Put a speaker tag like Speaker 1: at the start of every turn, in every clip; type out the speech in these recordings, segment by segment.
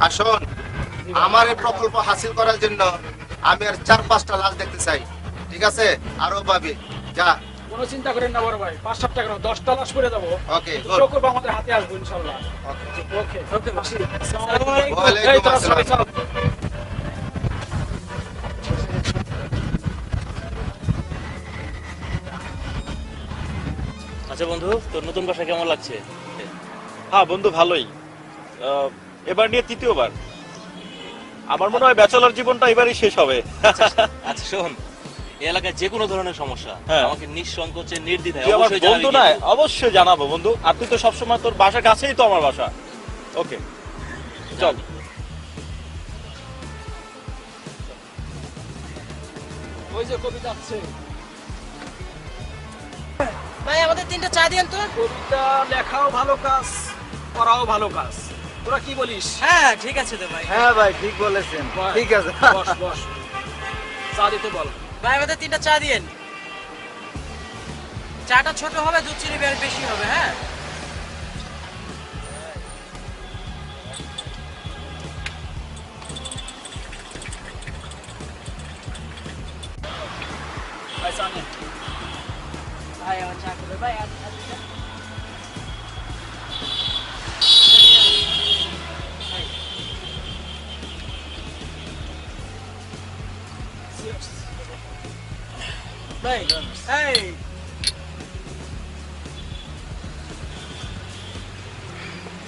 Speaker 1: আর শোন, আমার এই প্রকল্প হাসিল করার জন্য আমি আর 4-5টা লাশ দেখতে চাই, ঠিক আছে? আরো পাবি, যা।
Speaker 2: কোনো চিন্তা করেন না বড় ভাই, 5-7টা কেন 10টা লাশ করে দেবো।
Speaker 1: ওকে,
Speaker 2: শুক্র আমাদের হাতে আসবো ইনশাআল্লাহ। ওকে ওকে, আসি। আসসালামু আলাইকুম।
Speaker 1: ওয়ালাইকুম
Speaker 2: এই তোরা
Speaker 1: আসসালাম।
Speaker 2: সবাই চল।
Speaker 3: আচ্ছা বন্ধু, তোর নতুন বাসা কেমন লাগছে?
Speaker 4: হ্যাঁ বন্ধু, ভালোই। এবার নিয়ে তৃতীয়বার। আমার মনে হয় ব্যাচেলর জীবনটা এবারই শেষ হবে।
Speaker 3: আচ্ছা শোন, এই এলাকায় যে কোনো ধরনের সমস্যা
Speaker 4: হ্যাঁ।
Speaker 3: আমাকে নিঃসংকোচে নির্দ্বিধায়
Speaker 4: তুই আমার
Speaker 3: অবশ্যই জানাবি
Speaker 4: বন্ধু না?
Speaker 3: কিন্তু।
Speaker 4: অবশ্যই জানাবো বন্ধু। আর তুই তো সবসময় তোর বাসার কাছেই তো আমার বাসা। ওকে, চল।
Speaker 2: ওই যে কবিতা আছে।
Speaker 5: ভাই আমাদের 3টা চা দিয়েন তো।
Speaker 2: কবিতা লেখাও ভালো কাজ, পড়াও ভালো কাজ। তোরা কি বলিস?
Speaker 5: হ্যাঁ ঠিক আছে তো ভাই।
Speaker 6: হ্যাঁ ভাই, ঠিক বলেছেন।
Speaker 2: বস,
Speaker 6: ঠিক আছে।
Speaker 2: বস বস, চা দিতে বল।
Speaker 5: ভাই আমাদের 3টা চা দিয়েন। চাটা ছোট হবে, দুধ চিনি বেশি হবে। হ্যাঁ
Speaker 2: ভাই চা নে।
Speaker 5: ভাই আমার চা করে ভাই ভাই এই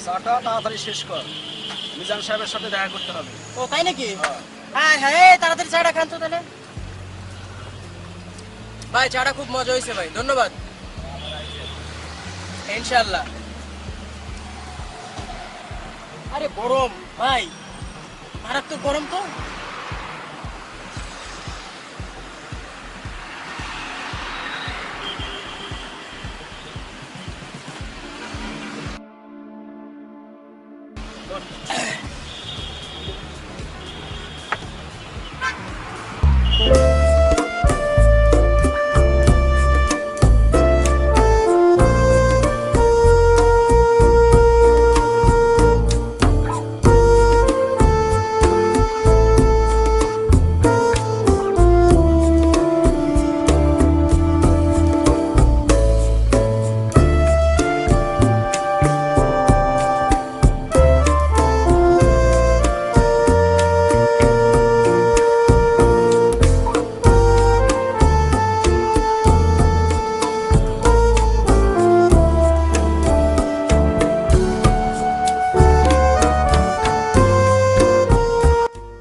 Speaker 2: চাটা তাড়াতাড়ি শেষ কর, মিজান সাহেবের সাথে দেখা করতে হবে।
Speaker 5: ও তাই নাকি? হ্যাঁ হ্যাঁ, এই তাড়াতাড়ি চাটা খান তো তাহলে। ভাই চাটা খুব মজা হয়েছে ভাই, ধন্যবাদ। ইনশাআল্লাহ। আরে গরম ভাই, মারাত্মক গরম তো।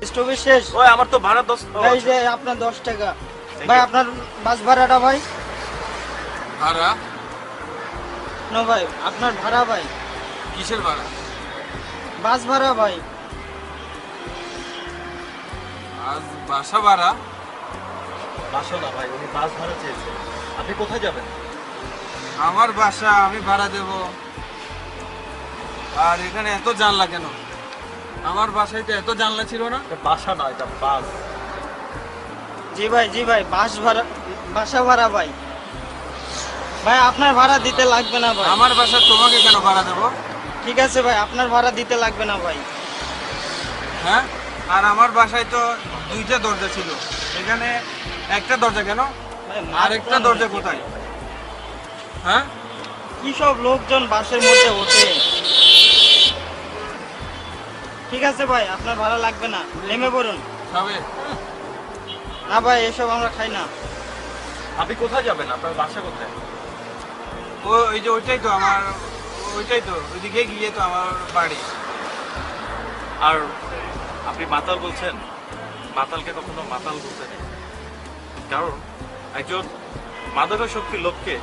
Speaker 6: স্টপেজ শেষ।
Speaker 4: ওই আমার তো ভাড়া 10।
Speaker 6: এই যে আপনার 10 টাকা। ভাই আপনার বাস ভাড়াটা ভাই।
Speaker 7: ভাড়া?
Speaker 6: না ভাই, আপনার ভাড়া ভাই।
Speaker 7: কিসের ভাড়া?
Speaker 6: বাস ভাড়া ভাই।
Speaker 7: আজ বাসা ভাড়া?
Speaker 4: বাসা না ভাই, উনি বাস ভাড়া চেয়েছে। আপনি কোথায় যাবেন?
Speaker 7: আমার বাসা, আমি ভাড়া দেব। আর এখানে এত জানলা কেন? আমার বাসায় তো এত জানলা ছিল না।
Speaker 4: এটা বাসা না, এটা বাস।
Speaker 6: জি ভাই, বাস ভাড়া, বাসা ভাড়া ভাই। ভাই আপনার ভাড়া দিতে লাগবে না ভাই।
Speaker 7: আমার বাসা তোমাকে কেন ভাড়া দেব?
Speaker 6: ঠিক আছে ভাই, আপনার ভাড়া দিতে লাগবে না ভাই।
Speaker 7: হ্যাঁ, আর আমার বাসায় তো 2টা দরজা ছিল, এখানে একটা দরজা কেন?
Speaker 6: ভাই,
Speaker 7: আর একটা দরজা কোথায়? হ্যাঁ,
Speaker 6: কি সব লোকজন বাসের মধ্যে ওঠে। ঠিক আছে ভাই, আপনার ভাড়া লাগবে না, নেমে পড়ুন।
Speaker 7: খাবে?
Speaker 6: না ভাই, এসব আমরা খাই না।
Speaker 4: আপনি কোথায় যাবেন? আপনার বাসা কোথায়?
Speaker 7: ওই যে ওইটাই তো আমার, ওইটাই তো, ওইদিকে গিয়ে তো আমার বাড়ি।
Speaker 4: আর আপনি মাতাল বলছেন? মাতালকে কখনো মাতাল বলতে নেই, কারণ একজন মাদকাসক্তি লোককে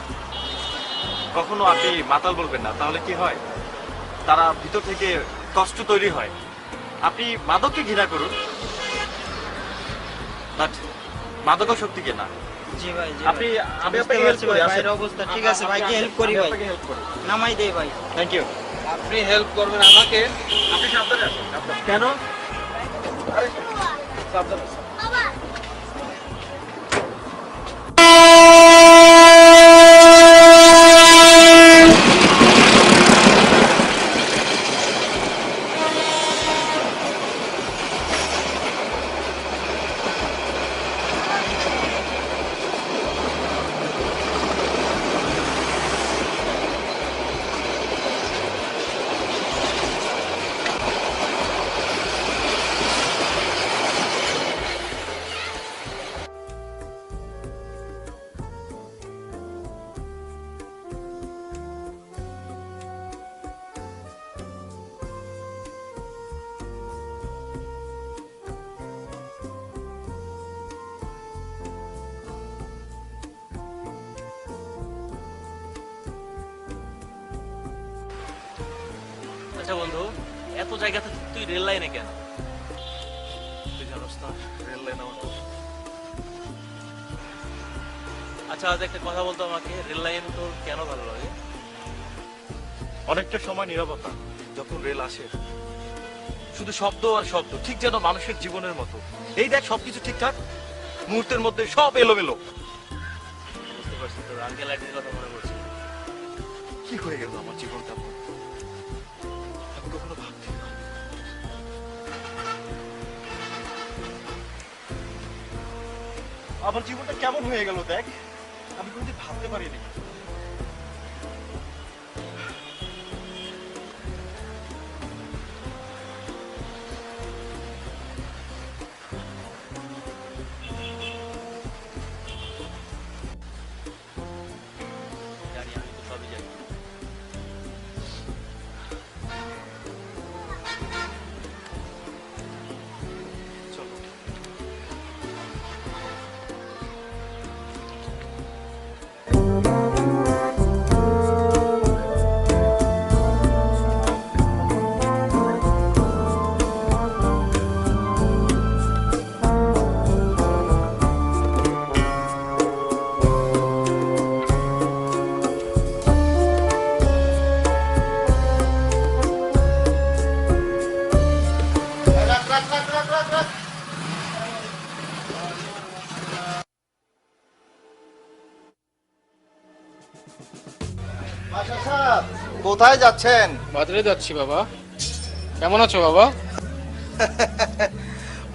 Speaker 4: কখনো আপনি মাতাল বলবেন না, তাহলে কি হয়, তারা ভিতর থেকে কষ্ট তৈরি হয়। আপনি মাদককে ঘৃণা করুন, বাট মাদকাসক্তিকে না।
Speaker 6: জি ভাই,
Speaker 4: আপনি, আমি
Speaker 6: বুঝতে
Speaker 4: আপনাকে হেল্প
Speaker 6: পারছি
Speaker 4: করি।
Speaker 6: ভাই,
Speaker 4: আসেন।
Speaker 6: ভাইয়ের অবস্থা ঠিক আছে, ভাইকে হেল্প করি ভাই।
Speaker 4: আপনাকে হেল্প করি।
Speaker 6: নামাই দেই ভাই।
Speaker 4: Thank you.
Speaker 7: আপনি হেল্প করবেন আমাকে?
Speaker 4: আপনি সাবধানে আসুন।
Speaker 7: কেন?
Speaker 3: আচ্ছা বন্ধু, এত জায়গাতে তুই রেল লাইনে কেন?
Speaker 4: তুই জানোস না রেল লাইন আমার খুব
Speaker 3: আচ্ছা আজ একটা কথা বলতো আমাকে, রেল লাইন তোর কেন ভালো লাগে?
Speaker 4: অনেকটা সময় নীরবতা যখন রেল আসে, শুধু শব্দ আর শব্দ, ঠিক যেন মানুষের জীবনের মতো। এই দেখ সবকিছু ঠিকঠাক, মুহূর্তের মধ্যে সব এলোমেলো।
Speaker 3: বুঝতে পারছি, তোর আঙ্কেল আন্টির কথা মনে পড়ছে।
Speaker 4: কি হয়ে গেল আমার জীবনটা? আমি কখনো ভাবতে না। আমার জীবনটা কেমন হয়ে গেল দেখ, আমি কোনোদিন ভাবতে পারিনি।
Speaker 3: জানি, আমি তো সবই জানি।
Speaker 4: চলো।
Speaker 1: রাখ, রাখ, রাখ, রাখ, রাখ, রাখ। মাস্টার সাহেব, কোথায় যাচ্ছেন?
Speaker 8: বাজারে যাচ্ছি বাবা। কেমন আছো বাবা?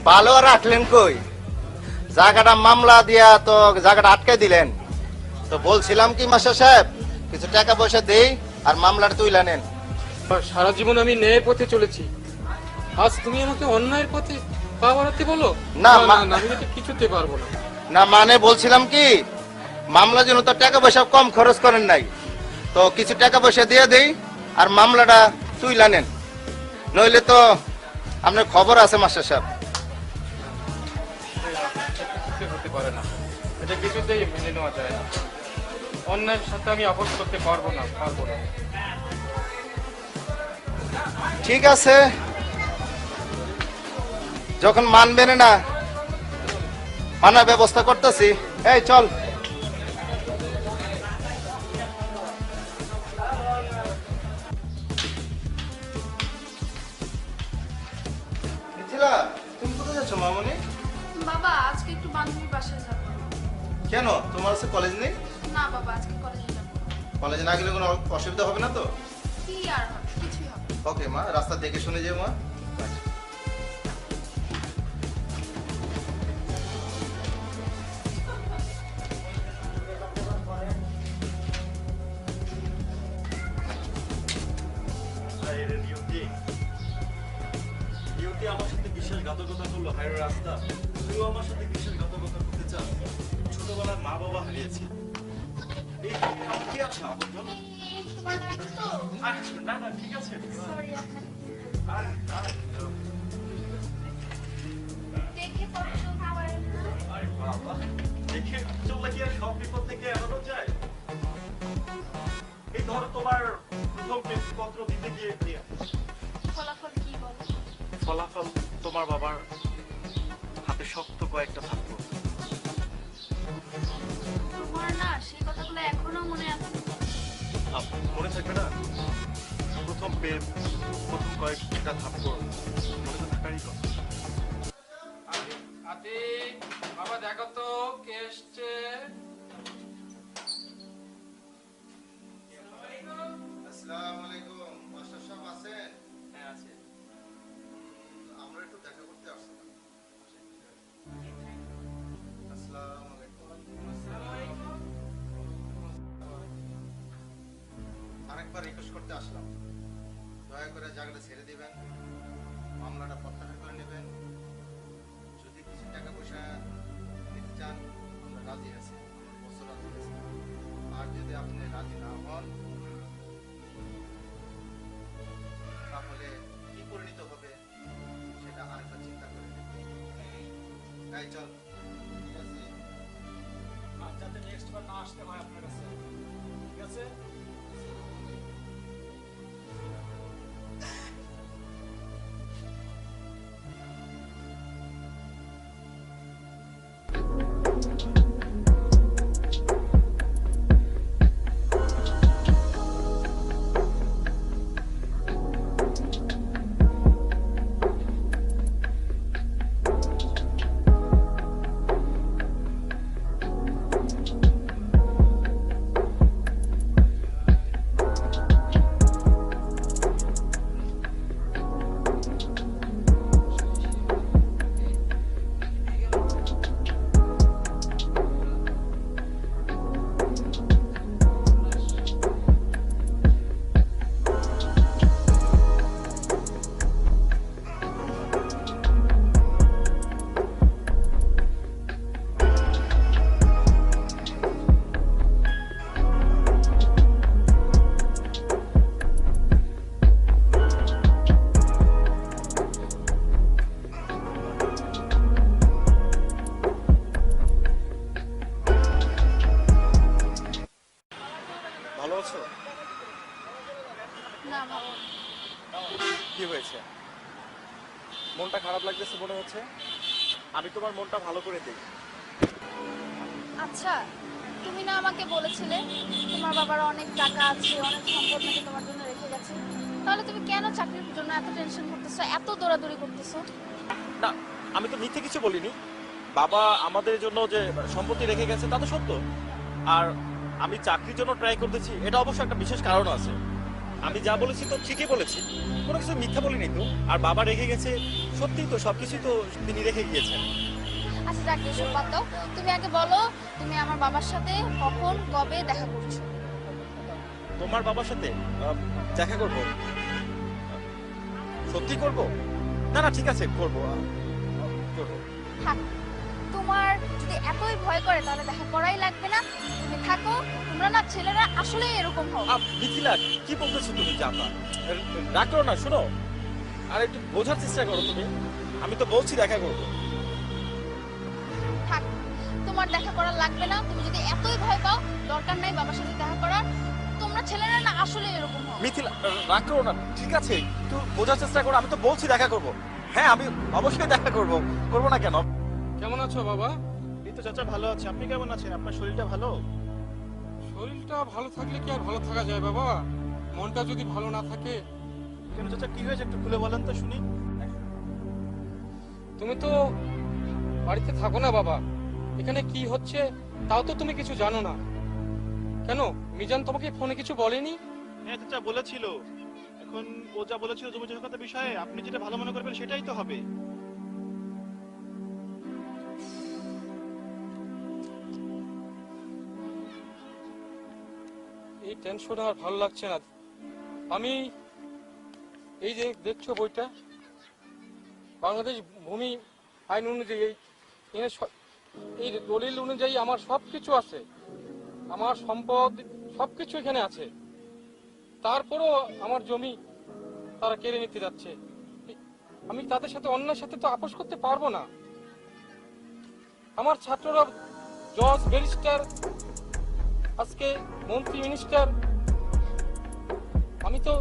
Speaker 1: ভালো রাখলেন কই? জায়গাটা মামলা দিয়া তো জায়গাটা আটকে দিলেন। তো বলছিলাম কি মাস্টার সাহেব, কিছু টাকা পয়সা দেই আর মামলাটা তুইলা নেন।
Speaker 8: সারা জীবন আমি ন্যায়ের পথে চলেছি, আজ তুমি আমাকে অন্যায়ের পথে পা বাড়াতে বলো?
Speaker 1: না,
Speaker 8: না, না, আমি এটা কিছুতে পারবো না।
Speaker 1: না মানে বলছিলাম কি, মামলার জন্য তো টাকা পয়সা কম খরচ করেন নাই, তো কিছু টাকা পয়সা দিয়ে দেই আর মামলাটা তুইলা নেন, নইলে তো আপনার খবর আছে মাস্টার সাহেব।
Speaker 8: কিছুতে হতে পারে না, এটা কিছুতেই মেনে নেওয়া যায় না। অন্যায়ের সাথে আমি আপোষ করতে পারবো না।
Speaker 1: ঠিক আছে, যখন মানবেন না, মানার ব্যবস্থা করতেছি। এই চল। মিথিলা, তুমি কোথায় যাচ্ছ মামনি?
Speaker 9: বাবা আজকে একটু বান্ধবীর বাসায় যাব।
Speaker 1: কেন, তোমার কাছে কলেজ নেই?
Speaker 9: না বাবা আজকে কলেজে যাব।
Speaker 1: কলেজে না গেলে কোনো অসুবিধা হবে না তো?
Speaker 9: কি আর হবে, কিছুই হবে না।
Speaker 1: ওকে মা, রাস্তা দেখে শুনে যেও মা।
Speaker 4: হায়রে নিয়তি, নিয়তি আমার সাথে বিশ্বাসঘাতকতা করলো। হায়রে রাস্তা, তুইও আমার সাথে বিশ্বাসঘাতকতা করতে চাস? ছোটবেলায় মা বাবা হারিয়েছি। এই আমার কি আছে আপনজন?
Speaker 9: তোমার লাগছে তো?
Speaker 4: না না ঠিক আছে।
Speaker 9: সরি আপনাকে
Speaker 4: আরে, আরে,
Speaker 9: দেখে কষ্ট খাবার না।
Speaker 4: আরে বাবা, দেখে চললে কি আর সব বিপদ থেকে এড়ানো যায়? এই ধরো তোমার প্রথম পত্র দিতে গিয়ে
Speaker 9: ফলাফল কি বলো?
Speaker 4: ফলাফল তোমার বাবার হাতে শক্ত কয়েকটা থাকতো।
Speaker 9: তোমার না সেই কথাগুলো এখনো মনে আছে?
Speaker 4: মনে থাকবে না? প্রথম প্রেম, প্রথম কয়েকটা থাপ্পড়, মনে তো থাকারই কথা।
Speaker 8: বাবা দেখো তো কে এসছে।
Speaker 1: আসসালামু আলাইকুম, মাস্টার সাহেব আছেন?
Speaker 3: হ্যাঁ আছে।
Speaker 1: আমরা একটু দেখা করতে আসছিলাম। আসসালামু আলাইকুম। আরেকবার রিকোয়েস্ট করতে আসলাম, দয়া করে জায়গাটা ছেড়ে দিবেন, মামলাটা প্রত্যাহার করে নেবেন। যদি কিছু টাকা পয়সা দিতে চান আমরা রাজি আছি, আমার বছর রাজি আছে। আর যদি আপনি রাজি না হন তাহলে কি পরিণত হবে সেটা আরেকবার চিন্তা করে দেখবেন। তাই চল। ঠিক আছে?
Speaker 2: আর যাতে নেক্সট বার না আসতে হয় আপনার কাছে, ঠিক আছে?
Speaker 4: মনটা খারাপ লাগতেছে মনে হচ্ছে। আমি তোমার মনটা ভালো করে দিই।
Speaker 9: আচ্ছা, তুমি না আমাকে বলেছিলে তোমার বাবার অনেক টাকা আছে, অনেক সম্পদ নাকি তোমার জন্য রেখে গেছে। তাহলে তুমি কেন চাকরির জন্য এত টেনশন করতেছো, এত দৌড়াদৌড়ি করতেছো?
Speaker 4: না, আমি তো মিথ্যে কিছু বলিনি। বাবা আমাদের জন্য যে সম্পত্তি রেখে গেছে তা তো সত্য। আর আমি চাকরির জন্য ট্রাই করতেছি, এটা অবশ্য একটা বিশেষ কারণ আছে। আমি যা বলেছি তো ঠিকই বলেছি, কোনো কিছু মিথ্যা বলিনি তো। আর বাবা রেখে গেছে সত্যি তো, সবকিছুই তো তিনি রেখে গিয়েছেন।
Speaker 9: আচ্ছা যাক, এসব বাদ দাও। তুমি আগে বলো তুমি আমার বাবার সাথে কখন কবে দেখা করছো?
Speaker 4: তোমার বাবার সাথে দেখা করব? সত্যি করব? না না ঠিক আছে, করব।
Speaker 9: থাক, তোমার যদি এতই ভয় করে তাহলে দেখা করাই লাগবে না, তুমি থাকো। তোমরা না ছেলেরা আসলে এরকম হও।
Speaker 4: মিথিলা, কি বলতেছো তুমি? জানা রাগ করো না, শোনো আর একটু বোঝার চেষ্টা করো তুমি। আমি তো বলছি দেখা করবো।
Speaker 9: থাক, তোমার দেখা করা লাগবে না। তুমি যদি এতই ভয় পাও, দরকার নাই বাবার সাথে দেখা করার। তোমরা ছেলেরা না আসলে এরকম হও।
Speaker 4: মিথিলা, রাগ করো না, ঠিক আছে একটু বোঝার চেষ্টা করো। আমি তো বলছি দেখা করব। হ্যাঁ, আমি অবশ্যই দেখা করব, করবো না কেন?
Speaker 8: কেমন আছো বাবা?
Speaker 2: এই তো চাচা ভালো আছে। আপনি কেমন আছেন? আপনার শরীরটা ভালো?
Speaker 8: শরীরটা ভালো থাকলে কি আর ভালো থাকা যায় বাবা? মনটা যদি ভালো না থাকে।
Speaker 2: কেন চাচা, কি হয়েছে একটু খুলে বলেন তো শুনি।
Speaker 8: তুমি তো বাড়িতে থাকো না বাবা, এখানে কি হচ্ছে তাও তো তুমি কিছু জানো না। কেন মিজান তোমাকে ফোনে কিছু বলেনি?
Speaker 2: হ্যাঁ চাচা বলেছিল। এখন ও যা বলেছিল জমি জমার বিষয়ে, আপনি যেটা ভালো মনে করবেন সেটাই তো হবে।
Speaker 8: এই টেনশন আর ভালো লাগছে না। আমি এই যে দেখছো বইটা, বাংলাদেশ ভূমি আইন অনুযায়ী এই দলিল অনুযায়ী আমার সবকিছু আছে, আমার সম্পদ সবকিছু এখানে আছে। তারপরও আমার জমি তারা কেড়ে নিতে যাচ্ছে। আমি তাদের সাথে অন্যের সাথে তো আপোষ করতে পারবো না। আমার ছাত্ররা জজ, ব্যারিস্টার, আজকে মন্ত্রী, মিনিস্টার। আমি তো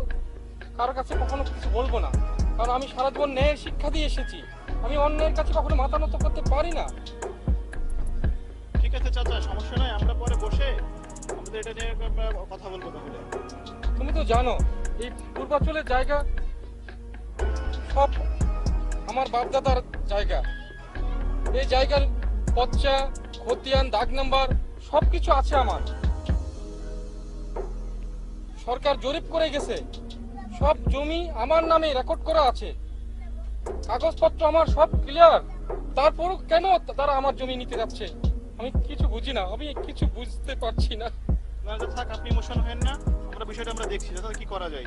Speaker 8: কারোর কাছে কখনো কিছু বলবো না, কারণ আমি সারা জীবন ন্যায়ের শিক্ষা দিয়ে এসেছি। আমি অন্যের কাছে কখনো মাথা নত করতে পারি না।
Speaker 2: ঠিক আছে চাচা, সমস্যা নাই, আমরা পরে বসে আমাদের এটা নিয়ে কথা বলবো তাহলে।
Speaker 8: তুমি তো জানো এই পূর্বাঞ্চলের জায়গা সব আমার বাপদাদার জায়গা। এই জায়গার পচ্চা, খতিয়ান, দাগ নাম্বার সবকিছু আছে আমার। সরকার জরিপ করে গেছে, সব জমি আমার নামে রেকর্ড করা আছে, কাগজপত্র আমার সব ক্লিয়ার। তারপরও কেন তারা আমার জমি নিতে যাচ্ছে আমি কিছু বুঝি না, আমি কিছু বুঝতে পারছি না।
Speaker 2: না থাক, আপনি ইমোশন হেন না, আমরা বিষয়টা আমরা দেখছি তাহলে কি করা যায়।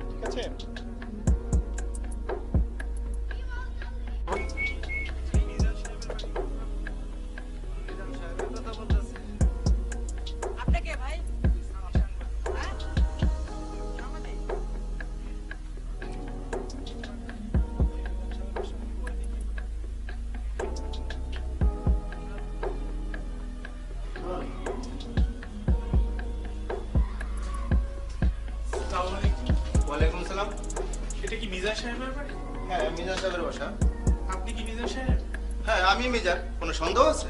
Speaker 2: ঠিক আছে?
Speaker 5: আপনি কে ভাই?
Speaker 1: ওয়ালাইকুম সালাম।
Speaker 10: এটা কি মিজান সাহেবের বাড়ি?
Speaker 1: হ্যাঁ, মিজান সাহেবের বাসা।
Speaker 10: আপনি কি মিজান সাহেব?
Speaker 1: হ্যাঁ, আমি মিজান। কোনো সন্দেহ আছে?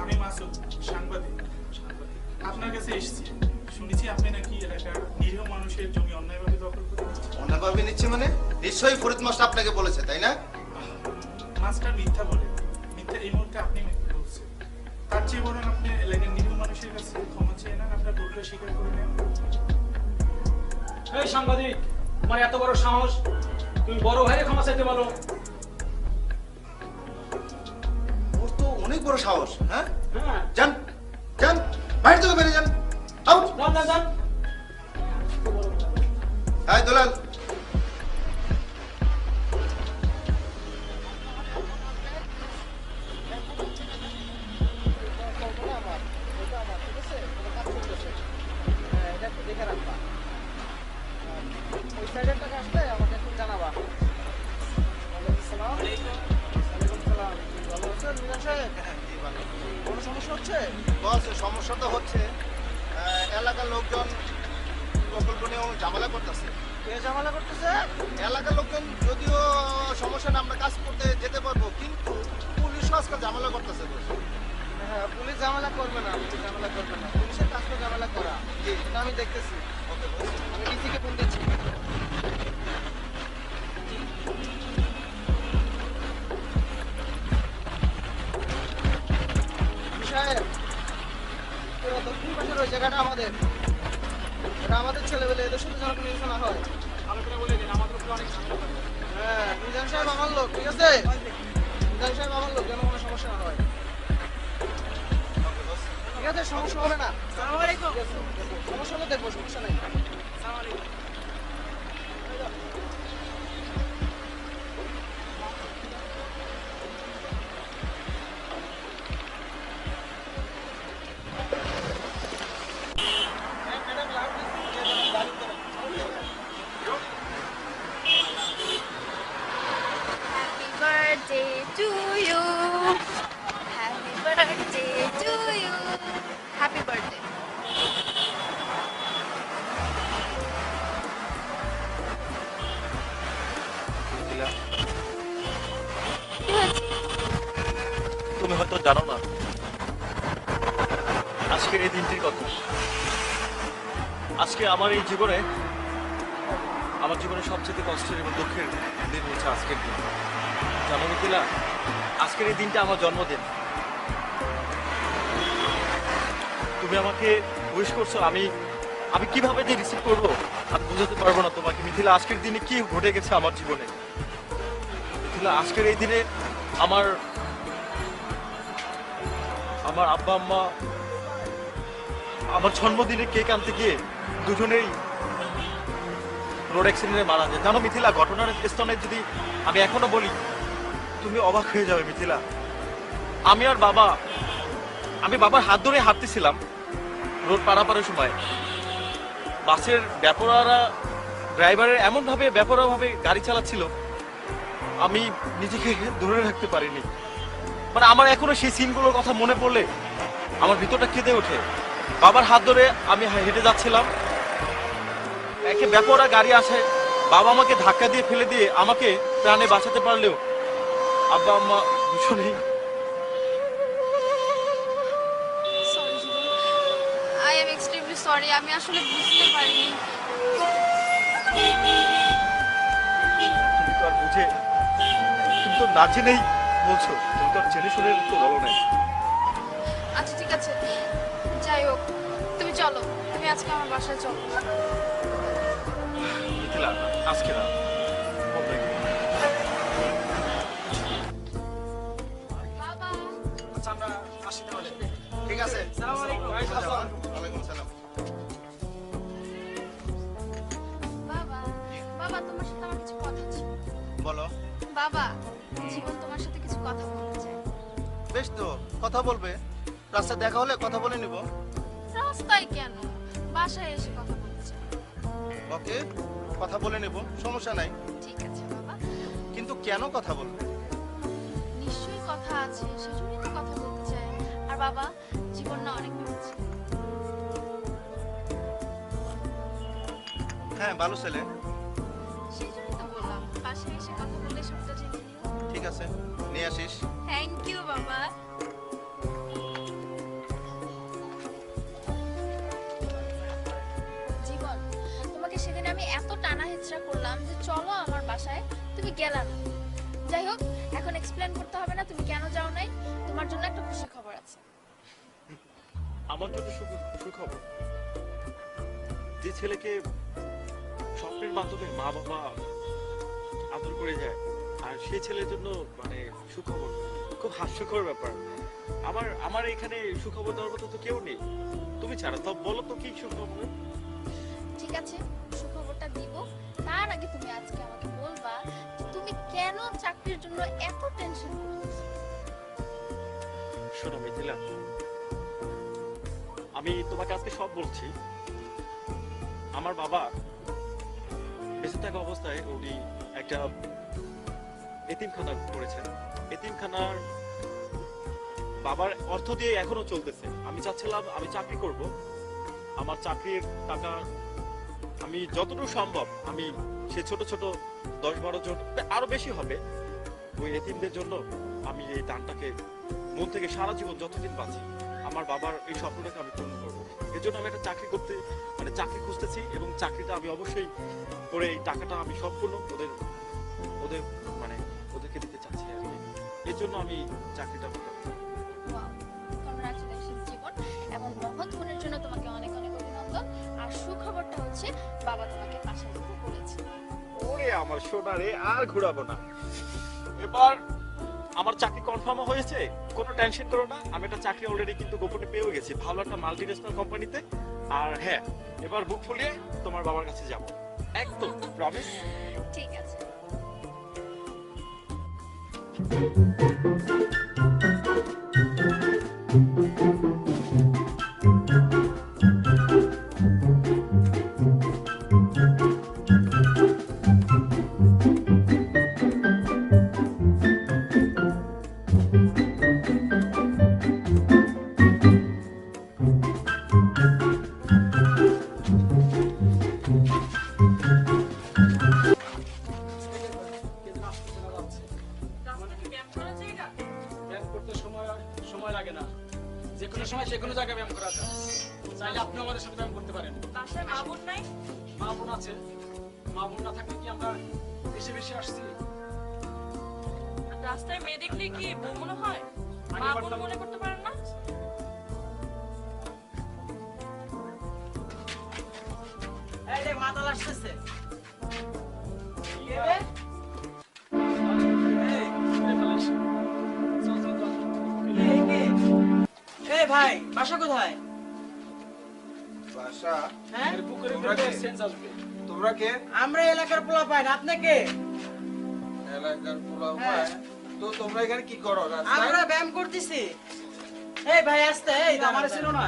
Speaker 10: আমি মাসুদ, সাংবাদিক। আপনার কাছে এসেছি, শুনেছি আপনি নাকি এলাকার নিরীহ মানুষের জমি অন্যায়ভাবে দখল করে নিচ্ছেন।
Speaker 1: অন্যভাবে নিচ্ছে মানে? নিশ্চয়ই ফরিদ মাস্টার আপনাকে বলেছে, তাই না?
Speaker 10: মাস্টার মিথ্যা বলে, মিথ্যা এই মুহূর্তে আপনি মিথ্যা বলছেন। তার চেয়ে বরং আপনি এলাকার নিরীহ মানুষের কাছে ক্ষমা চেয়ে নেন, আপনার ভুলটা স্বীকার করে নেন।
Speaker 2: এই সাংবাদিক, তোমার এত বড় সাহস, তুমি বড় ভাইরে ক্ষমা চাইতে বলো?
Speaker 1: ওর তো অনেক বড় সাহস। হ্যাঁ,
Speaker 2: হ্যাঁ,
Speaker 1: যান যান, বাইরে থেকে বেরিয়ে যান। আউট।
Speaker 2: যান যান যান।
Speaker 1: হ্যাঁ দোলাল, সমস্যা তো হচ্ছে, এলাকার লোকজন প্রকল্প নিয়ে ঝামেলা করতেছে।
Speaker 6: কে ঝামেলা করতেছে?
Speaker 1: এলাকার লোকজন যদিও সমস্যা ঝামেলা করতেছে দোষ।
Speaker 6: হ্যাঁ, পুলিশ ঝামেলা করবে না, পুলিশ ঝামেলা করবে না। পুলিশের কাজ তো ঝামেলা করা।
Speaker 1: জি
Speaker 6: এটা আমি দেখতেছি।
Speaker 1: ওকে বস।
Speaker 6: আমি ডিসিকে ফোন দিচ্ছি। সাহেব, পুরো দক্ষিণ পাশের ওই জায়গাটা আমাদের। এটা আমাদের ছেলেবেলে, এদের সাথে যেন কোনো কিছু না হয়। হ্যাঁ, মিজান সাহেব আমার লোক, ঠিক আছে? মিজান সাহেব আমার লোক, যেন কোনো সমস্যা না হয়।
Speaker 1: ওকে বস।
Speaker 6: ঠিক আছে, সমস্যা হবে না। আসসালামু আলাইকুম। সমস্যা হলে দেখবো, সমস্যা নেই। আসসালামু আলাইকুম।
Speaker 9: Happy birthday to you. Happy birthday to you. Happy birthday.
Speaker 3: Mithila,
Speaker 9: কি হয়েছে?
Speaker 3: তুমি হয়তো জানো না আজকের এই দিনটির কথা। আজকে আমার জীবনে সবচেয়ে কষ্টের এবং দুঃখের দিন হচ্ছে আজকের দিন। জানো মিথিলা, আজকের এই দিনটা আমার জন্মদিন। তুমি আমাকে উইশ করছো, আমি কিভাবে যে রিসিভ করবো আমি বুঝাতে পারবো না তোমাকে। মিথিলা, আজকের দিনে কি ঘটে গেছে আমার জীবনে। মিথিলা, আজকের এই দিনে আমার আব্বা আম্মা আমার জন্মদিনে কেক আনতে গিয়ে দুজনেই রোড অ্যাক্সিডেন্টে মারা যায়। জানো মিথিলা, ঘটনার স্থলে যদি আমি এখনো বলি তুমি অবাক হয়ে যাবে মিথিলা। আমি বাবার হাত ধরে হাঁটতেছিলাম রোড পারাপারের সময়। বাসের ড্রাইভারের এমনভাবে বেপরোয়াভাবে গাড়ি চালাচ্ছিল, আমি নিজেকে ধরে রাখতে পারিনি। মানে আমার এখনো সেই সিনগুলোর কথা মনে পড়লে আমার ভিতরটা কেঁদে ওঠে। বাবার হাত ধরে আমি হেঁটে যাচ্ছিলাম, একে বেপরোয়া গাড়ি আসে, বাবা আমাকে ধাক্কা দিয়ে ফেলে দিয়ে আমাকে প্রাণে বাঁচাতে পারলেও আব্বা আম্মা দুজনেই।
Speaker 9: Sorry, Jibon. I am extremely sorry. আমি আসলে বুঝতে পারিনি।
Speaker 3: তুমি তো আর তুমি তো না জেনেই বলছো, তুমি তো আর জেনে শুনে তো বলো নাই।
Speaker 9: আচ্ছা ঠিক আছে, যাই হোক, তুমি চলো, তুমি আজকে আমার বাসায় চলো।
Speaker 3: মিথিলা, আজকে না, বন্ধ রেখে।
Speaker 9: বাবা,
Speaker 6: আচ্ছা, আমরা আসি তাহলে।
Speaker 1: ঠিক আছে।
Speaker 6: আসসালামু আলাইকুম।
Speaker 1: ওয়ালাইকুম সালাম।
Speaker 9: বাবা, বাবা, তোমার সাথে আমার কিছু কথা ছিল।
Speaker 1: বলো।
Speaker 9: বাবা, জীবন তোমার সাথে কিছু কথা বলতে চায়।
Speaker 1: বেশ তো, কথা বলবে। রাস্তায় দেখা হলে কথা বলে নিব।
Speaker 9: রাস্তায় কেন, বাসায় এসে কথা বলতে চায়।
Speaker 1: ওকে, কথা বলে নেব, সমস্যা নাই।
Speaker 9: ঠিক আছে বাবা।
Speaker 1: কিন্তু কেন কথা বলবে?
Speaker 9: নিশ্চয়ই কথা আছে, সেজন্যই তো কথা বলতে চাই। আর বাবা, জীবন না অনেক ভেবেছে।
Speaker 1: হ্যাঁ, ভালো ছেলে।
Speaker 9: সেজন্যই তো বললাম, বাসায় এসে কথা বললে সবটা জেনে নিও।
Speaker 1: ঠিক আছে, নিয়ে আসিস।
Speaker 9: থ্যাংক ইউ বাবা। জীবন, তোমাকে সেদিন আমি এত টানা হেচড়া করলাম যে চলো আমার বাসায়, তুমি গেলা না। যাই হোক, এখন এক্সপ্লেন করতে হবে না তুমি কেন যাও নাই। তোমার জন্য একটা খুশি খবর আছে।
Speaker 3: আমার জন্য সুখবর। যে ছেলেকে স্বপ্নের মাধ্যমে মা বাবা আদর করে যায়, আর সেই ছেলের জন্য মানে সুখবর, খুব হাস্যকর ব্যাপার। আমার এখানে সুখবর দেওয়ার মতো তো কেউ নেই তুমি ছাড়া। তো বলো তো কি সুখবর?
Speaker 9: ঠিক আছে, সুখবরটা দিব। তার আগে তুমি আজকে আমাকে বলবা যে তুমি কেন চাকরির জন্য এত টেনশন করতেছো।
Speaker 3: শোনো মিথিলা, আমি তোমাকে আজকে সব বলছি। আমার বাবা বেঁচে থাকা অবস্থায় উনি একটা এতিমখানা করেছেন। এতিমখানার বাবার অর্থ দিয়ে এখনো চলতেছে। আমি চাচ্ছিলাম আমি চাকরি করব, আমার চাকরির টাকা আমি যতটুকু সম্ভব আমি সে ছোট ছোট 10-12 জন, আরো বেশি হবে, ওই এতিমদের জন্য আমি এই দানটাকে মন থেকে সারা জীবন যতদিন বাঁচি আমার বাবার এই স্বপ্নটাকে আমি পূরণ করবো। এর জন্য আমি একটা চাকরি করতে মানে চাকরি খুঁজতেছি, এবং চাকরিটা আমি অবশ্যই করে এই টাকাটা আমি সম্পূর্ণ ওদের ওদের মানে ওদেরকে দিতে চাচ্ছি আর কি। এর জন্য আমি চাকরিটা করতে
Speaker 9: কংগ্রাচুলেশন জীবন, এবং মহৎ গুণের জন্য তোমাকে অনেক অনেক অভিনন্দন। আর সুখবরটা হচ্ছে বাবা তোমাকে পাশে যেতে বলেছে।
Speaker 3: ওরে আমার সোনা রে, আর ঘুরাবো না। এবার আমার চাকরি কনফার্ম হয়েছে, কোনো টেনশন করো না। আমি একটা চাকরি অলরেডি কিন্তু গোপনে পেয়েও গেছি, ভালো একটা মাল্টিনেশনাল কোম্পানিতে। আর হ্যাঁ, এবার বুক ফুলিয়ে তোমার বাবার কাছে যাব, একদম প্রমিস।
Speaker 9: ঠিক আছে।
Speaker 5: ব্যায়াম করতে সময় লাগে না, যে কোনো সময় যে কোনো জায়গায় ব্যায়াম করা যায়। চাইলে আপনি আমাদের সাথে ব্যায়াম করতে পারেন।
Speaker 11: বাসায় মা বোন নাই?
Speaker 5: মা বোন আছে, মা বোন না থাকলে কি আমরা বেশি বেশি আসছি?
Speaker 11: রাস্তায় মেয়ে দেখলে কি বউ মনে হয়? মা বোন মনে করতে পারেন না?
Speaker 6: এই রে মাতাল আসতেছে। এই ভাই, বাসা কোথায়?
Speaker 7: বাসা?
Speaker 6: হ্যাঁ,
Speaker 7: তোমরা কে?
Speaker 6: আমরা এলাকার পোলা পাই না, আপনি কে?
Speaker 7: এলাকার পোলাও
Speaker 6: হ্যাঁ।
Speaker 7: তো তোমরা এখানে কি করো?
Speaker 6: আমরা ব্যায়াম করতেছি। এই ভাই আসতে, এই আমার ছিল না।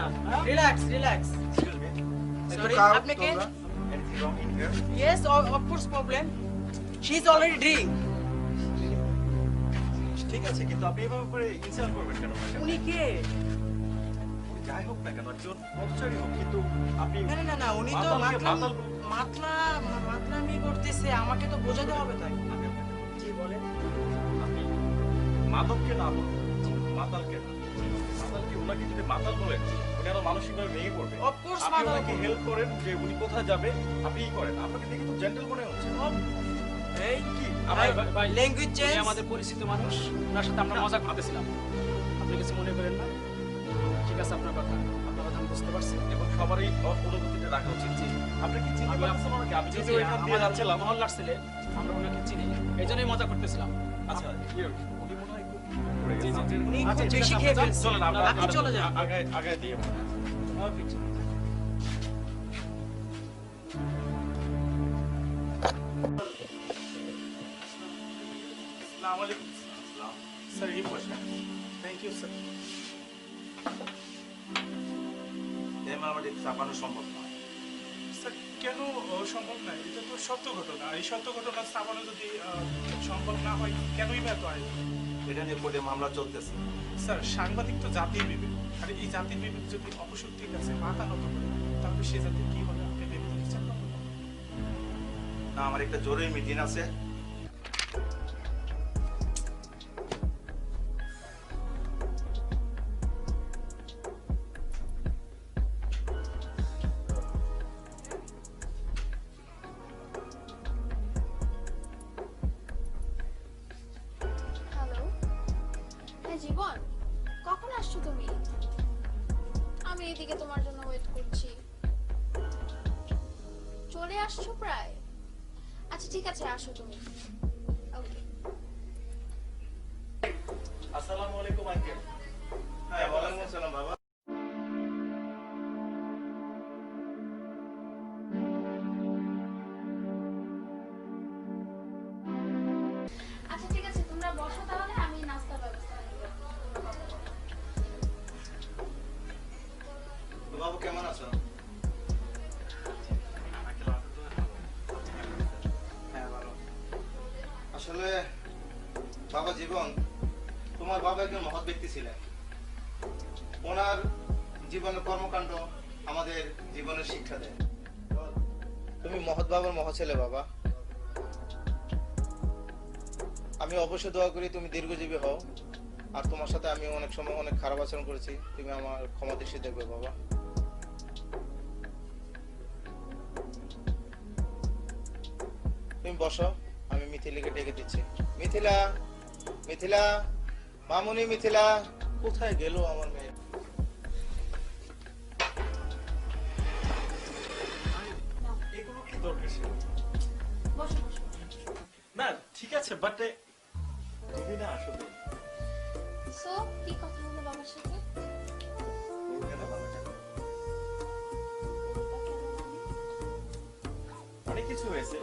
Speaker 6: Relax relax. সরি, আপনি কে? Yes, of course problem. She's already drink.
Speaker 3: ঠিক আছে, কিন্তু আপনি এভাবে করে ইনসাল্ট করবেন কেন?
Speaker 6: উনি কে?
Speaker 3: যাই হোক না কেন, একজন পথচারী হোক, কিন্তু আপনি
Speaker 6: না না না, উনি তো মাতলামি করতেছে, আমাকে তো বোঝাতে হবে তাই। জি বলেন।
Speaker 3: আপনি মাদককে না বলুন, মাতালকে না। মাতালকে, ওনাকে যদি মাতাল বলেন, উনি আরো মানসিকভাবে ভেঙে পড়বে।
Speaker 6: Of course
Speaker 3: আপনি
Speaker 6: মাতাল
Speaker 3: ওনাকে
Speaker 6: বলবো।
Speaker 3: হেল্প করেন যে উনি কোথায় যাবে, আপনিই করেন। আপনাকে দেখে তো জেন্টল মনে হচ্ছে।
Speaker 6: এই
Speaker 3: কি
Speaker 5: ভাই,
Speaker 6: ল্যাঙ্গুয়েজ
Speaker 5: উনি
Speaker 6: চেঞ্জ।
Speaker 5: আমাদের পরিচিত মানুষ, ওনার সাথে আমরা মজা করতেছিলাম। আপনি কিছু মনে করেন না? ঠিক আছে, আপনার কথা আমি বুঝতে পারছি।
Speaker 3: এবং সবারই অনুভূতিটা রাখা উচিত। জি, আপনি কি চিনতে পারছেন ওনাকে? আমি যদি এখান দিয়ে যাচ্ছিলাম,
Speaker 5: মহল্লার ছেলে, আমরা ওনাকে চিনি, এই জন্যই মজা করতেছিলাম।
Speaker 3: আচ্ছা, উনি মনে হয় খুব পড়ে
Speaker 5: জি,
Speaker 3: গেছে।
Speaker 5: জি, জি।
Speaker 6: উনি
Speaker 3: আচ্ছা,
Speaker 6: খুব
Speaker 3: ঠিক
Speaker 6: বেশি
Speaker 3: আছে,
Speaker 6: খেয়ে
Speaker 3: আপনি
Speaker 6: ফেলছে।
Speaker 3: চলেন,
Speaker 6: আপনি চলে যান।
Speaker 3: আগে দিয়ে
Speaker 10: আসসালামু আলাইকুম স্যার। এই বসে। Thank you sir.
Speaker 1: আমাদের চাপানো সম্ভব নয়।
Speaker 10: স্যার কেন সম্ভব নয়? এটা তো সত্য ঘটনা। এই সত্য ঘটনা চাপানো যদি সম্ভব না হয়, কেনই বা এত আয়োজন?
Speaker 1: এটা নিয়ে কোর্টে মামলা চলতেছে।
Speaker 10: স্যার সাংবাদিক তো জাতির বিবেক, আর এই জাতির বিবেক যদি অপশক্তির কাছে মাথা নত করে, তাহলে সে জাতির কি হবে আপনি ভেবে দেখেছেন?
Speaker 1: না, আমার একটা জরুরি মিটিং আছে।
Speaker 9: হ্যালো, হ্যাঁ জীবন, কখন আসছো তুমি? আমি এদিকে তোমার জন্য ওয়েট করছি। চলে আসছো প্রায়? আচ্ছা ঠিক আছে, আসো তুমি। ওকে।
Speaker 3: আসসালামু আলাইকুম আঙ্কেল।
Speaker 1: হ্যাঁ, ওয়ালাইকুম আসসালাম বাবা।
Speaker 9: আচ্ছা ঠিক আছে, তোমরা বসো তাহলে, আমি নাস্তার ব্যবস্থা করে
Speaker 1: তো বাবু কেমন আছো? হ্যাঁ, ভালো। আসলে বাবা জীবন, তোমার বাবা একজন মহৎ ব্যক্তি ছিলেন। ওনার জীবনের কর্মকাণ্ড আমাদের জীবনের শিক্ষা দেয়। তুমি মহৎ বাবার মহৎ ছেলে বাবা। আমি অবশ্যই দোয়া করি তুমি দীর্ঘজীবী হও আর তোমার সাথে আমি অনেক সময় অনেক খারাপ আচরণ করেছি, তুমি আমার ক্ষমা দৃষ্টি দেখবে বাবা। তুমি বসো, আমি মিথিলাকে ডেকে দিচ্ছি। মিথিলা, মিথিলা, মামুনি, মিথিলা কোথায় গেল আমার মেয়ে?
Speaker 3: এগুলো কি দরকার ছিল?
Speaker 9: বসো বসো।
Speaker 3: না ঠিক আছে, বাট তুমি না আসলে
Speaker 9: সো কি কথা হলো বাবার সাথে?
Speaker 3: অনেক কিছু হয়েছে।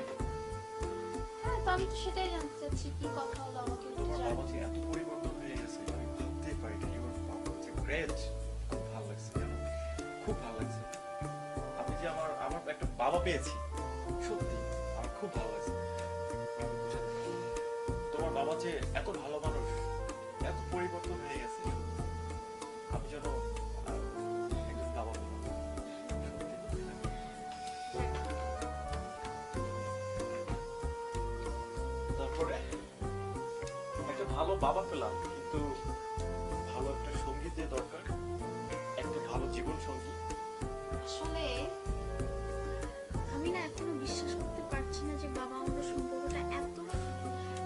Speaker 9: হ্যাঁ, তো আমি তো সেটাই জানতে চাচ্ছি, কি কথা হলো আমাকে একটু
Speaker 3: তোমার
Speaker 9: জানাও।
Speaker 3: বাবা যে এত পরিবর্তন হয়ে গেছে, আমি ভাবতেই পারি না। ইউর বাবা হচ্ছে গ্রেট। খুব ভালো লাগছে, জানো? খুব ভালো লাগছে। আমি যে আমার একটা বাবা পেয়েছি, সত্যি আমার খুব ভালো লাগছে। তোমার বাবা যে এত ভালো মানুষ, এত পরিবর্তন হয়ে গেছে, আমি যেন একজন বাবা পেলাম। তারপরে একটা ভালো বাবা পেলাম, কিন্তু ভালো একটা সঙ্গী যে দরকার, একটা ভালো জীবন সঙ্গী।
Speaker 9: আসলে আমি না এখনো বিশ্বাস করতে পারছি না যে বাবা আমাদের সম্পর্কটা এত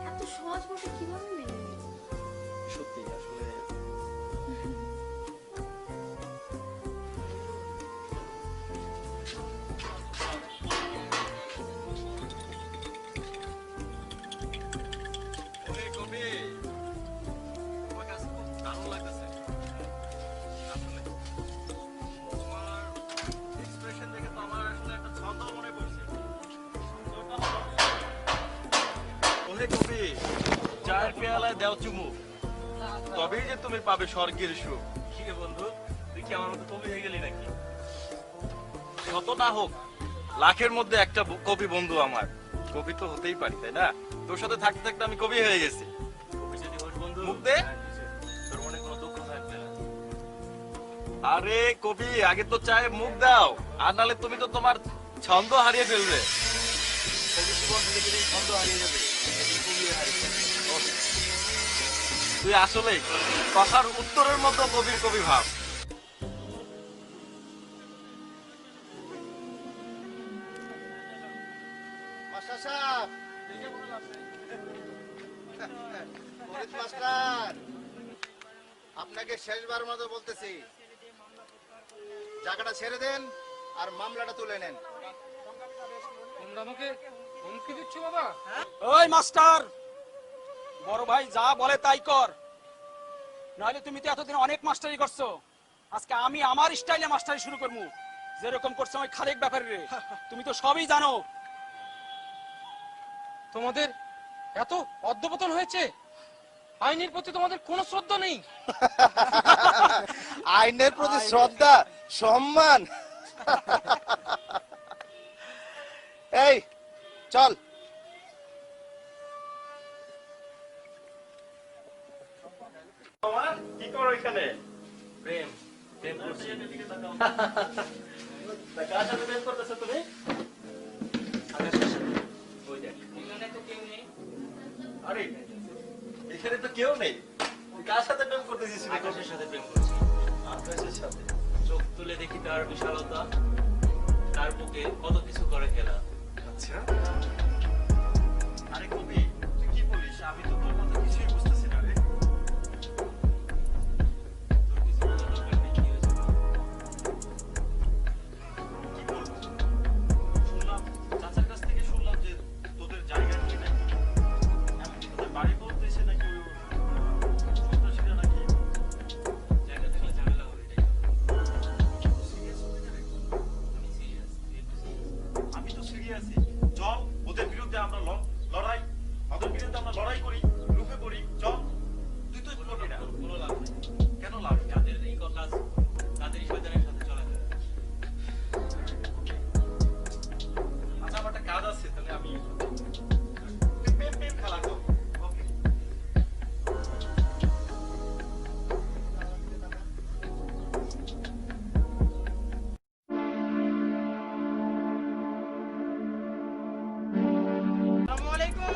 Speaker 9: এত সহজভাবে কিভাবে মেনে নিল।
Speaker 3: সত্যি আসলে
Speaker 4: চায়ের পেয়ালায় দেও চুমু, তবেই যে তুমি পাবে স্বর্গের সুখ। কি রে বন্ধু, তুই কি আমার মতো কবি হয়ে গেলি নাকি? শত না হোক, লাখের মধ্যে একটা কবি বন্ধু আমার। কবি তো হতেই পারি, তাই না? তোর সাথে থাকতে থাকতে আমি কবি হয়ে গেছি। কবি যদি হোস বন্ধু, মুখ দে, তোর মনে কোনো দুঃখ থাকবে না। আরে কবি, আগে তো চায়ে মুখ দাও, আর নালে তুমি তো তোমার ছন্দ হারিয়ে ফেলবে। কবি জীবন থেকে যদি ছন্দ হারিয়ে যাবে, সেদিন কবি হারিয়ে যাবে। তুই আসলে কথার উত্তরের মতো কবির কবি ভাব।
Speaker 1: মাস্টার সাহেব, ফরিদ মাস্টার, আপনাকে শেষবার মতো বলতেছি, জায়গাটা ছেড়ে দেন আর মামলাটা তুলে নেন।
Speaker 8: তোমরা আমাকে হুমকি দিচ্ছ বাবা?
Speaker 5: ওই মাস্টার, বড় ভাই যা বলে তাই কর, নাহলে তুমি তো এতদিন অনেক মাস্টারি করছো, আজকে আমি আমার স্টাইলে মাস্টারি শুরু করবো, যেরকম করছো ওই খালেক ব্যাপারে রে। তুমি তো সবই জানো।
Speaker 8: তোমাদের এত অধঃপতন হয়েছে, আইনের প্রতি তোমাদের কোনো শ্রদ্ধা নেই।
Speaker 1: আইনের প্রতি শ্রদ্ধা, সম্মান। এই চল।
Speaker 3: কি করো এখানে?
Speaker 4: প্রেম প্রেম করছি।
Speaker 3: কার সাথে প্রেম করতেছো তুমি?
Speaker 4: ওই দেখ,
Speaker 5: এখানে তো কেউ নেই।
Speaker 3: আরে এখানে তো কেউ নেই, তুই কার সাথে প্রেম করতেছিস?
Speaker 4: আকাশের সাথে প্রেম করছি।
Speaker 3: আকাশের সাথে?
Speaker 4: চোখ তুলে দেখি তার বিশালতা, তার বুকে কত কিছু করে খেলা।
Speaker 3: আচ্ছা, আরে কবি তুই কি বলিস? আমি তো তোর কথা কিছুই বুঝতেছি না রে।
Speaker 4: তোর কিছু বোঝার দরকার নেই, কি হয়েছে বল।
Speaker 3: কি বলবো? শুনলাম, চাচার কাছ থেকে শুনলাম যে তোদের জায়গা নিয়ে নাকি, এমনকি তোদের বাড়ি বলতেছে নাকি সন্ত্রাসীরা নাকি।
Speaker 4: জায়গা থাকলে ঝামেলা হবে, এটাই তো।
Speaker 3: সিরিয়াস হয়ে যাবে।
Speaker 4: আমি সিরিয়াস, তুই একটু serious।
Speaker 3: আমি তো সিরিয়াসই। চল ওদের বিরুদ্ধে আমরা লড়াই, ওদের বিরুদ্ধে আমরা লড়াই করি, রুখে পড়ি। চল, তুই তো করবি না।
Speaker 4: কোনো লাভ নেই।
Speaker 3: কেন লাভ?
Speaker 4: যাদের এই কথা তাদের শয়তানের সাথে চলে যাবে।
Speaker 3: আচ্ছা, আমার একটা কাজ আছে, তাহলে আমি প্রেম খেলা কর। ওকে।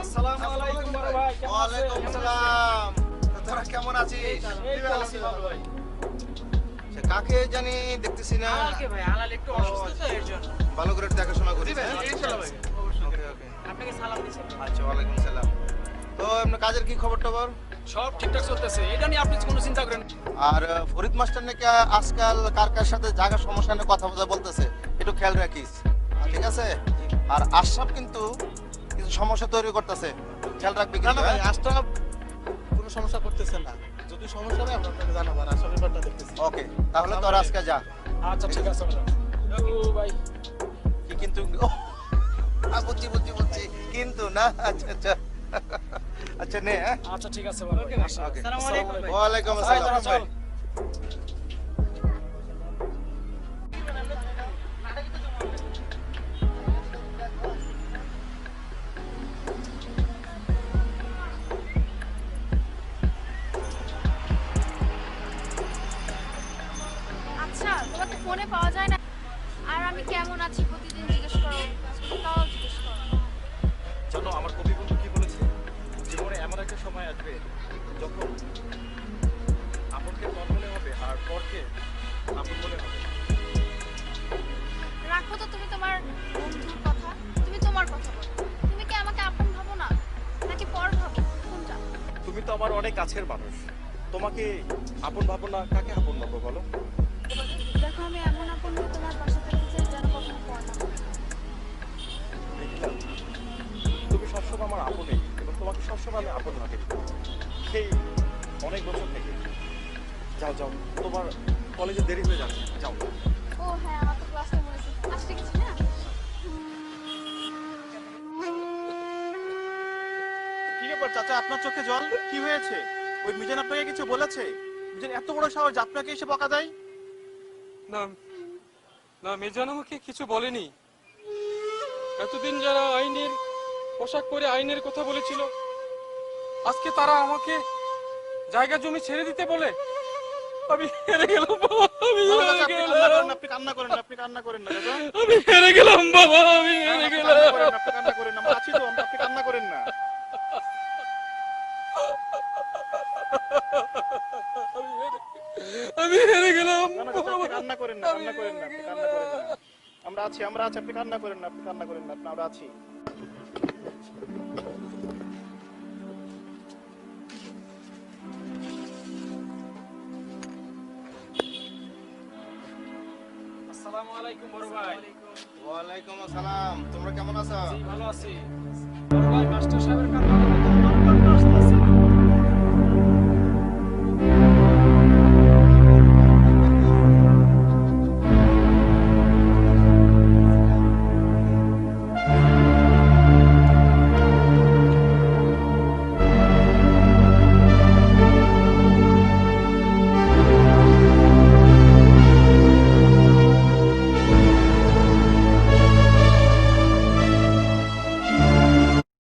Speaker 5: আসসালামু আলাইকুম বড় ভাই, কেমন আছেন?
Speaker 1: ওয়ালাইকুম আসসালাম। তোরা কেমন আছিস?
Speaker 5: এই তো আছি ভালো ভাই।
Speaker 1: সে কাকে জানি দেখতেছি না।
Speaker 6: আলালকে ভাই, আলাল একটু অসুস্থ তো এর জন্য।
Speaker 1: ভালো করে দেখাশোনা করিস।
Speaker 6: ভাই,
Speaker 1: হ্যাঁ?
Speaker 6: ইনশাআল্লাহ ভাই।
Speaker 1: ওকে ওকে।
Speaker 6: আপনাকে সালাম দিছি।
Speaker 1: আচ্ছা, ওয়ালাইকুম সালাম। তো এমনি কাজের কি খবর টবর?
Speaker 5: সব ঠিকঠাক চলতেছে, এটা নিয়ে আপনি কোনো চিন্তা করেন না।
Speaker 1: আর ফরিদ মাস্টার নাকি আজকাল কার সাথে জায়গা সমস্যা নিয়ে কথা বলতেছে, একটু খেয়াল রাখিস, ঠিক আছে? আর আশরাফ কিন্তু কিছু সমস্যা তৈরি করতেছে, খেয়াল রাখবি
Speaker 2: না
Speaker 1: কিন্তু।
Speaker 2: না ভাই,
Speaker 1: হ্যাঁ?
Speaker 2: আশরাফ কোনো সমস্যা করতেছে না। যদি সমস্যা হয় আমরা আপনাকে জানাবো, আর আশরাফের ব্যাপারটা দেখতেছি।
Speaker 1: ওকে, তাহলে তোর আজকে যা।
Speaker 5: আচ্ছা ঠিক আছে ভাই।
Speaker 1: কি কিন্তু? বুঝছি কিন্তু না। আচ্ছা আচ্ছা আচ্ছা নে। হ্যাঁ
Speaker 5: আচ্ছা ঠিক আছে ভাই।
Speaker 1: ওকে।
Speaker 6: আসসালামু আলাইকুম ভাই।
Speaker 1: ওয়ালাইকুম আসসালাম।
Speaker 5: চল।
Speaker 9: আচ্ছা, তোমাকে ফোনে পাওয়া যায় না, আর আমি কেমন আছি প্রতিদিন জিজ্ঞেস করো, তাও জিজ্ঞেস করো না।
Speaker 3: জানো আমার কবি বন্ধু কি বলেছে, জীবনে এমন একটা সময় আসবে যখন আপনকে পর মনে হবে আর পরকে আপন মনে হবে।
Speaker 9: রাখো তো তুমি তোমার বন্ধুর কথা, তুমি তোমার কথা বলো। তুমি কি আমাকে আপন ভাবো না, নাকি পর ভাবো, কোনটা?
Speaker 3: তুমি তো আমার অনেক কাছের মানুষ, তোমাকে আপন ভাবো না কাকে আপন ভাবো বলো?
Speaker 9: দেখো, আমি এমন আপন হয়ে তোমার পাশে থাকতে চাই যেন কখনো পর না ভাবো।
Speaker 3: দেখলাম তুমি সবসময় আমার আপনেই, এবং তোমাকে সবসময় আমি আপন ভাবি সেই অনেক বছর থেকে। যাও যাও, তোমার কলেজে দেরি হয়ে যাচ্ছে, যাও।
Speaker 9: ও হ্যাঁ, আমার তো ক্লাসটা মনে আছে, আসতে গেছি না।
Speaker 2: কি ব্যাপার চাচা, আপনার চোখে জল? কি হয়েছে? ওই মিজান আপনাকে কিছু বলেছে? মিজান এত বড় সাহস যে আপনাকে এসে বকা দেয়?
Speaker 8: না না, মিজান আমাকে কিছু বলেনি। এতদিন যারা আইনের পোশাক পরে আইনের কথা বলেছিল, আজকে তারা আমাকে জায়গা জমি ছেড়ে দিতে বলে। আমি হেরে গেলাম বাবা, আমি
Speaker 2: না,
Speaker 8: হেরে
Speaker 2: চাচা,
Speaker 8: গেলাম।
Speaker 2: আপনি কান্না করেন না, আপনি কান্না করেন না চাচা।
Speaker 8: আমি হেরে গেলাম বাবা, আমি
Speaker 2: না,
Speaker 8: হেরে
Speaker 2: আপনি
Speaker 8: গেলাম।
Speaker 2: কান্না করেন না, আপনি কান্না করেন না, আমরা আছি তো, আপনি কান্না করেন না।
Speaker 8: আমি হেরে গেলাম।
Speaker 2: না, না, চাচা, আপনি কান্না করেন না, কান্না করেন না, আপনি কান্না করেন না। আমরা আছি, আপনি কান্না করেন না, আপনি কান্না করেন না, আমরা আছি।
Speaker 5: আসসালামু আলাইকুম বড় ভাই।
Speaker 1: ওয়ালাইকুম আসসালাম। তোমরা কেমন আছো?
Speaker 5: জি ভালো আছি। বড় ভাই, মাস্টার সাহেবের কাছে